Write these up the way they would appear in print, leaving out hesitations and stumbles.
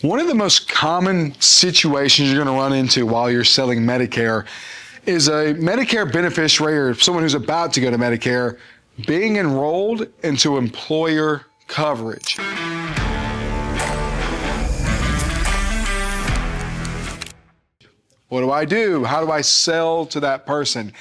One of the most common situations you're going to run into while you're selling Medicare is a Medicare beneficiary or someone who's about to go to Medicare being enrolled into employer coverage. What do I do? How do I sell to that person?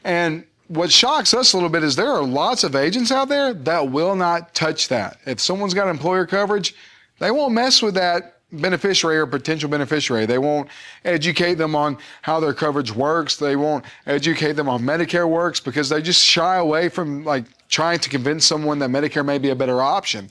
And what shocks us a little bit is there are lots of agents out there that will not touch that. If someone's got employer coverage, they won't mess with that beneficiary or potential beneficiary. They won't educate them on how their coverage works. They won't educate them on Medicare works because they just shy away from trying to convince someone that Medicare may be a better option,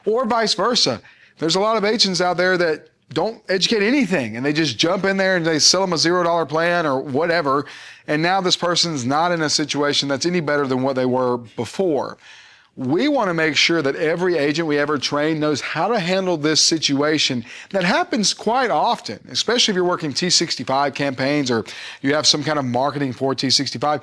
or vice versa. There's a lot of agents out there that don't educate anything and they just jump in there and they sell them a $0 plan or whatever. And now this person's not in a situation that's any better than what they were before. We want to make sure that every agent we ever train knows how to handle this situation that happens quite often, especially if you're working T65 campaigns or you have some kind of marketing for T65.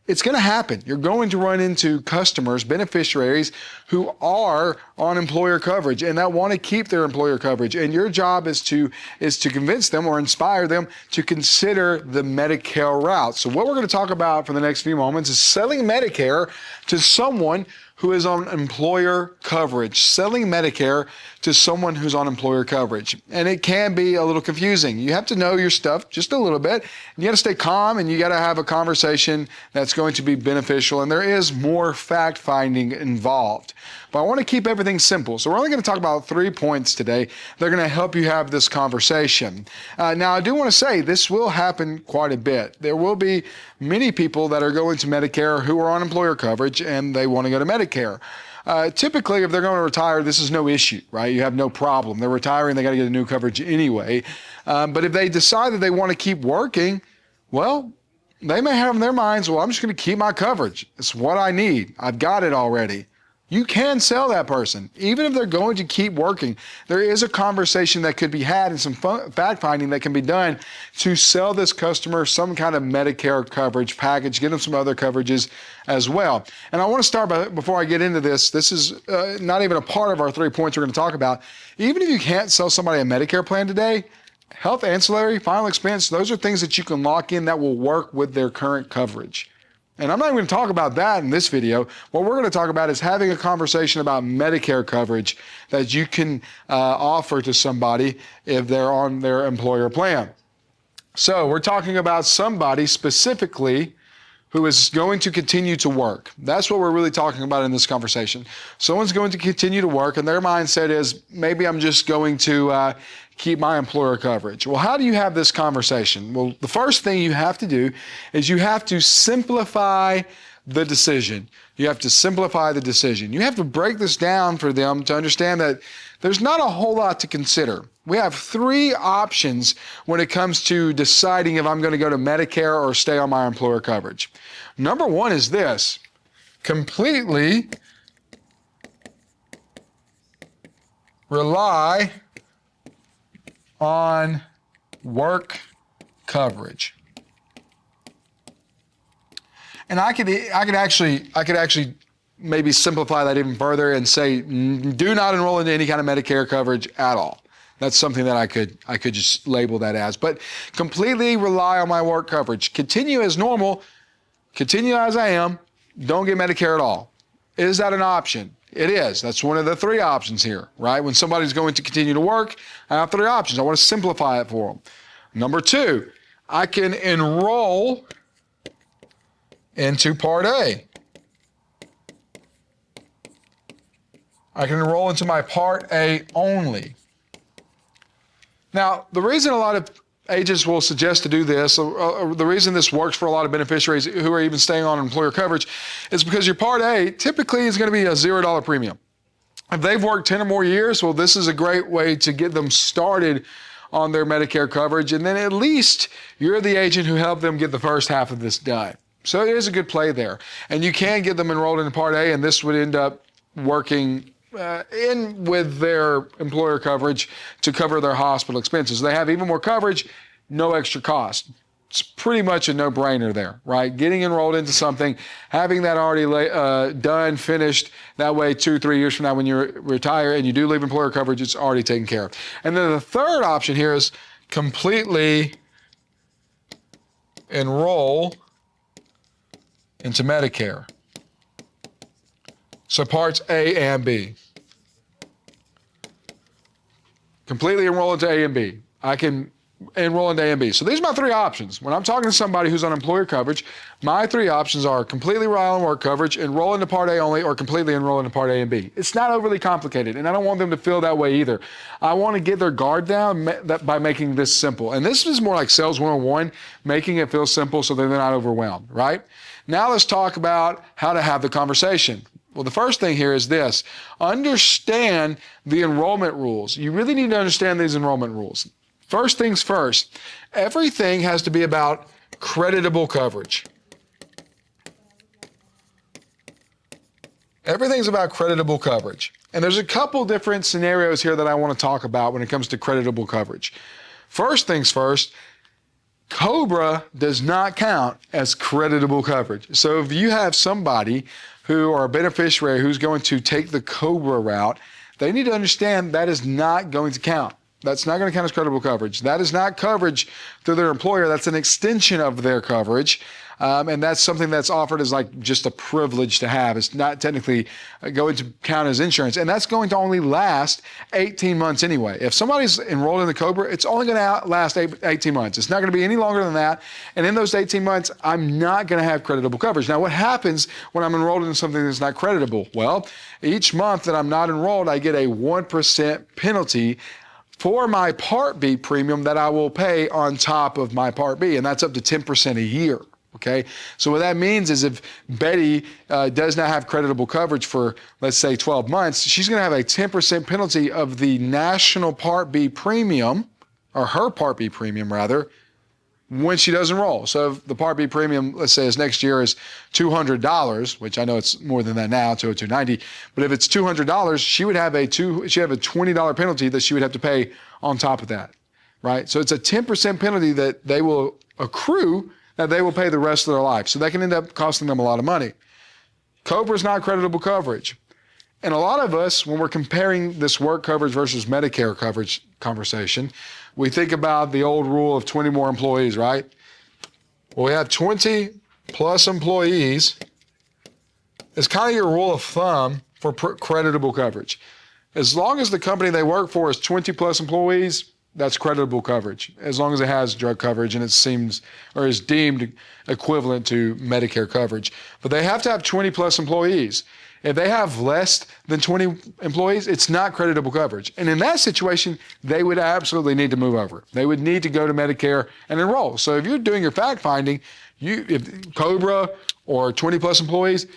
It's going to happen. You're going to run into customers, beneficiaries who are on employer coverage and that want to keep their employer coverage. And your job is to convince them or inspire them to consider the Medicare route. So what we're going to talk about for the next few moments is selling Medicare to someone who is on employer coverage, selling Medicare to someone who's on employer coverage. And it can be a little confusing. You have to know your stuff just a little bit. You got to stay calm and you got to have a conversation that's going to be beneficial. And there is more fact finding involved. But I want to keep everything simple. So we're only going to talk about 3 points today. They're going to help you have this conversation. Now, I do want to say this will happen quite a bit. There will be many people that are going to Medicare who are on employer coverage and they want to go to Medicare. Typically, if they're going to retire, this is no issue, right? You have no problem. They're retiring, they got to get a new coverage anyway. But if they decide that they want to keep working, well, they may have in their minds, well, I'm just going to keep my coverage. It's what I need. I've got it already. You can sell that person. Even if they're going to keep working, there is a conversation that could be had and some fact finding that can be done to sell this customer some kind of Medicare coverage package, get them some other coverages as well. And I want to start by, before I get into this is not even a part of our 3 points we're going to talk about. Even if you can't sell somebody a Medicare plan today, health ancillary, final expense, those are things that you can lock in that will work with their current coverage. And I'm not even going to talk about that in this video. What we're going to talk about is having a conversation about Medicare coverage that you can offer to somebody if they're on their employer plan. So we're talking about somebody specifically who is going to continue to work. That's what we're really talking about in this conversation. Someone's going to continue to work and their mindset is, maybe I'm just going to keep my employer coverage. Well, how do you have this conversation? Well, the first thing you have to do is you have to simplify the decision. You have to simplify the decision. You have to break this down for them to understand that there's not a whole lot to consider. We have 3 options when it comes to deciding if I'm going to go to Medicare or stay on my employer coverage. Number 1 is this: completely rely on work coverage. And I could actually maybe simplify that even further and say, do not enroll into any kind of Medicare coverage at all. That's something that I could just label that as. But completely rely on my work coverage. Continue as normal. Continue as I am. Don't get Medicare at all. Is that an option? It is. That's one of the 3 options here, right? When somebody's going to continue to work, I have 3 options. I want to simplify it for them. Number 2, I can enroll into Part A. I can enroll into my Part A only. Now, the reason a lot of agents will suggest to do this, the reason this works for a lot of beneficiaries who are even staying on employer coverage, is because your Part A typically is going to be a $0 premium. If they've worked 10 or more years, well, this is a great way to get them started on their Medicare coverage, and then at least you're the agent who helped them get the first half of this done. So it is a good play there. And you can get them enrolled in Part A, and this would end up working in with their employer coverage to cover their hospital expenses. They have even more coverage, no extra cost. it's pretty much a no-brainer there, right? Getting enrolled into something, having that already done, finished, that way 2-3 years from now when you retire and you do leave employer coverage, it's already taken care of. And then the third option here is completely enroll into Medicare. So parts A and B. Completely enroll into A and B. I can enroll into A and B. So these are my three options. When I'm talking to somebody who's on employer coverage, my three options are completely rely on work coverage, enroll into Part A only, or completely enroll into Part A and B. It's not overly complicated, and I don't want them to feel that way either. I want to get their guard down by making this simple. And this is more like Sales 101, making it feel simple so that they're not overwhelmed, right? Now let's talk about how to have the conversation. Well, the first thing here is this. Understand the enrollment rules. You really need to understand these enrollment rules. First things first, everything has to be about creditable coverage. Everything's about creditable coverage. And there's a couple different scenarios here that I want to talk about when it comes to creditable coverage. First things first, COBRA does not count as creditable coverage. So if you have somebody who are a beneficiary who's going to take the COBRA route, they need to understand that is not going to count. That's not going to count as creditable coverage. That is not coverage through their employer. That's an extension of their coverage. And that's something that's offered as like just a privilege to have. It's not technically going to count as insurance. And that's going to only last 18 months anyway. If somebody's enrolled in the COBRA, it's only going to last 18 months. It's not going to be any longer than that. And in those 18 months, I'm not going to have creditable coverage. Now, what happens when I'm enrolled in something that's not creditable? Well, each month that I'm not enrolled, I get a 1% penalty for my Part B premium that I will pay on top of my Part B, and that's up to 10% a year, okay? So what that means is if Betty does not have creditable coverage for, let's say, 12 months, she's gonna have a 10% penalty of the national Part B premium, or her Part B premium rather, when she does enroll. So if the Part B premium, let's say next year is $200, which I know it's more than that now, $290, but if it's $200, she would have a $20 penalty that she would have to pay on top of that, right? So it's a 10% penalty that they will accrue that they will pay the rest of their life. So that can end up costing them a lot of money. COBRA is not creditable coverage. And a lot of us, when we're comparing this work coverage versus Medicare coverage conversation, we think about the old rule of 20 more employees, right? Well, we have 20 plus employees. It's kind of your rule of thumb for creditable coverage. As long as the company they work for is 20 plus employees, that's creditable coverage, as long as it has drug coverage and it seems or is deemed equivalent to Medicare coverage. But they have to have 20 plus employees. If they have less than 20 employees, it's not creditable coverage. And in that situation, they would absolutely need to move over. They would need to go to Medicare and enroll. So if you're doing your fact finding, if COBRA or 20 plus employees,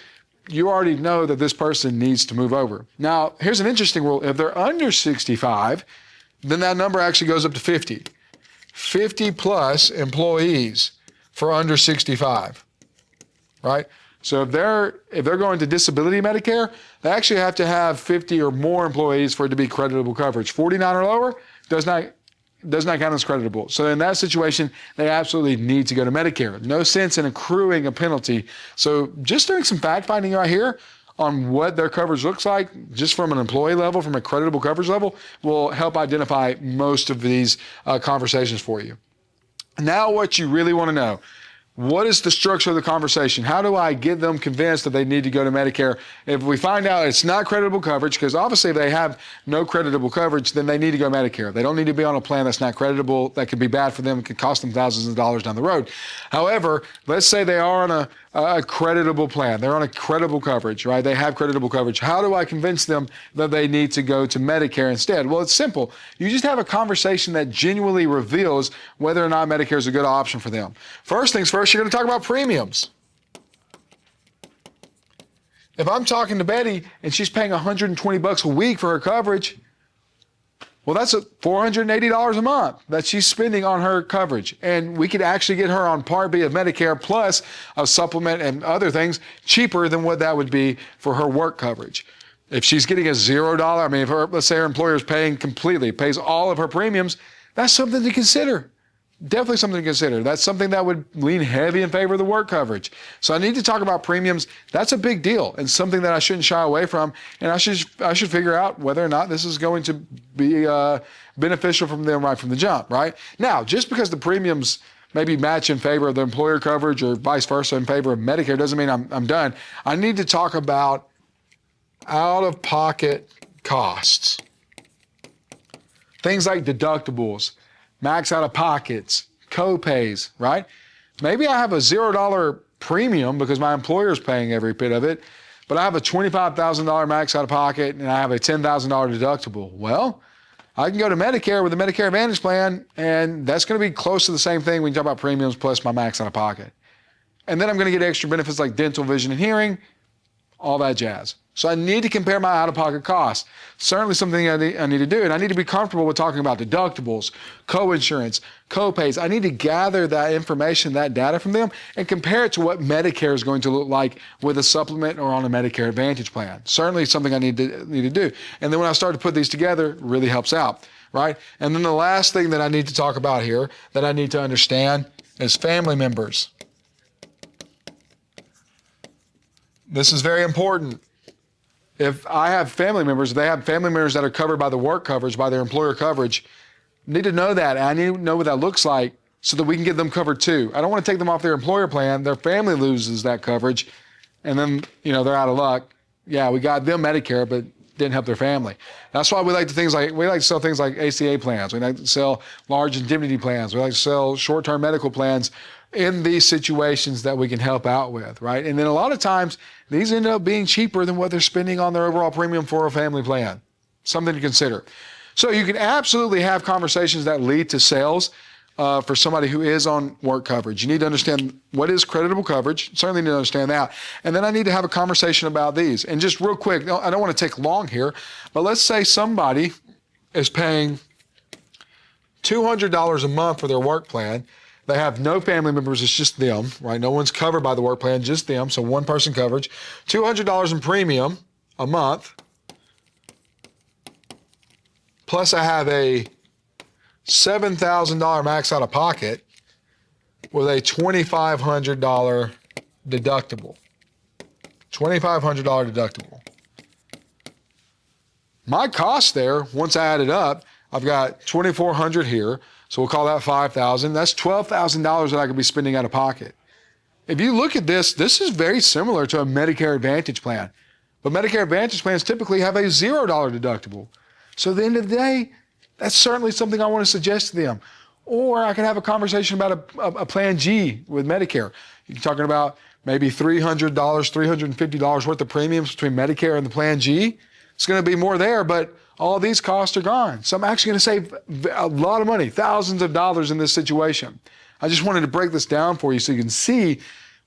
you already know that this person needs to move over. Now, here's an interesting rule. If they're under 65, then that number actually goes up to 50. 50 plus employees for under 65, right? So if they're going to disability Medicare, they actually have to have 50 or more employees for it to be creditable coverage. 49 or lower does not count as creditable. So in that situation, they absolutely need to go to Medicare. No sense in accruing a penalty. So just doing some fact finding right here on what their coverage looks like, just from an employee level, from a creditable coverage level, will help identify most of these conversations for you. Now what you really want to know. What is the structure of the conversation? How do I get them convinced that they need to go to Medicare? If we find out it's not creditable coverage, because obviously if they have no creditable coverage, then they need to go Medicare. They don't need to be on a plan that's not creditable. That could be bad for them. It could cost them thousands of dollars down the road. However, let's say they are on a creditable plan. They're on a creditable coverage, right? They have creditable coverage. How do I convince them that they need to go to Medicare instead? Well, it's simple. You just have a conversation that genuinely reveals whether or not Medicare is a good option for them. First things first, you're going to talk about premiums. If I'm talking to Betty and she's paying $120 a week for her coverage, well, that's $480 a month that she's spending on her coverage. And we could actually get her on Part B of Medicare plus a supplement and other things cheaper than what that would be for her work coverage. If she's getting a $0, I mean, let's say her employer is paying completely, pays all of her premiums, that's something to consider. definitely something to consider. That's something that would lean heavy in favor of the work coverage. So I need to talk about premiums. That's a big deal and something that I shouldn't shy away from. And I should figure out whether or not this is going to be beneficial from them right from the jump, right? Now, just because the premiums maybe match in favor of the employer coverage or vice versa in favor of Medicare doesn't mean I'm done. I need to talk about out-of-pocket costs. Things like deductibles, max out-of-pockets, co-pays, right? Maybe I have a $0 premium because my employer is paying every bit of it, but I have a $25,000 max out-of-pocket and I have a $10,000 deductible. Well, I can go to Medicare with the Medicare Advantage plan, and that's going to be close to the same thing when you talk about premiums plus my max out-of-pocket. And then I'm going to get extra benefits like dental, vision, and hearing, all that jazz. So I need to compare my out-of-pocket costs. Certainly something I need to do, and I need to be comfortable with talking about deductibles, co-insurance, co-pays. I need to gather that information, that data from them, and compare it to what Medicare is going to look like with a supplement or on a Medicare Advantage plan. Certainly something I need to do. And then when I start to put these together, it really helps out, right? And then the last thing that I need to talk about here that I need to understand is family members. This is very important. If I have family members, they have family members that are covered by the work coverage, by their employer coverage, I need to know that. I need to know what that looks like so that we can get them covered too. I don't want to take them off their employer plan. Their family loses that coverage, and then they're out of luck. Yeah, we got them Medicare, but didn't help their family. That's why we like to sell things like ACA plans. We like to sell large indemnity plans. We like to sell short-term medical plans in these situations that we can help out with, right? And then a lot of times, these end up being cheaper than what they're spending on their overall premium for a family plan. Something to consider. So you can absolutely have conversations that lead to sales for somebody who is on work coverage. You need to understand what is creditable coverage. Certainly need to understand that. And then I need to have a conversation about these. And just real quick, I don't want to take long here, but let's say somebody is paying $200 a month for their work plan. They have no family members, it's just them, right? No one's covered by the work plan, just them, so one person coverage. $200 in premium a month, plus I have a $7,000 max out of pocket with a $2,500 deductible. $2,500 deductible. My cost there, once I add it up, I've got $2,400 here, so we'll call that $5,000. That's $12,000 that I could be spending out of pocket. If you look at this, this is very similar to a Medicare Advantage plan. But Medicare Advantage plans typically have a $0 deductible. So at the end of the day, that's certainly something I want to suggest to them. Or I can have a conversation about a Plan G with Medicare. You're talking about maybe $300, $350 worth of premiums between Medicare and the Plan G. It's going to be more there, but all of these costs are gone. So I'm actually going to save a lot of money, thousands of dollars in this situation. I just wanted to break this down for you so you can see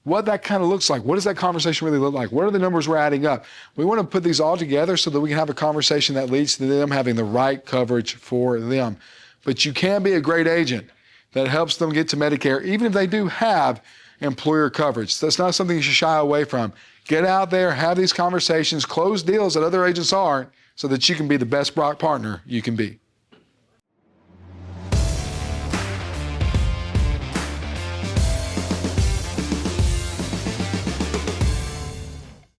what that kind of looks like. What does that conversation really look like? What are the numbers we're adding up? We want to put these all together so that we can have a conversation that leads to them having the right coverage for them. But you can be a great agent that helps them get to Medicare, even if they do have employer coverage. That's not something you should shy away from. Get out there, have these conversations, close deals that other agents aren't, so that you can be the best partner you can be.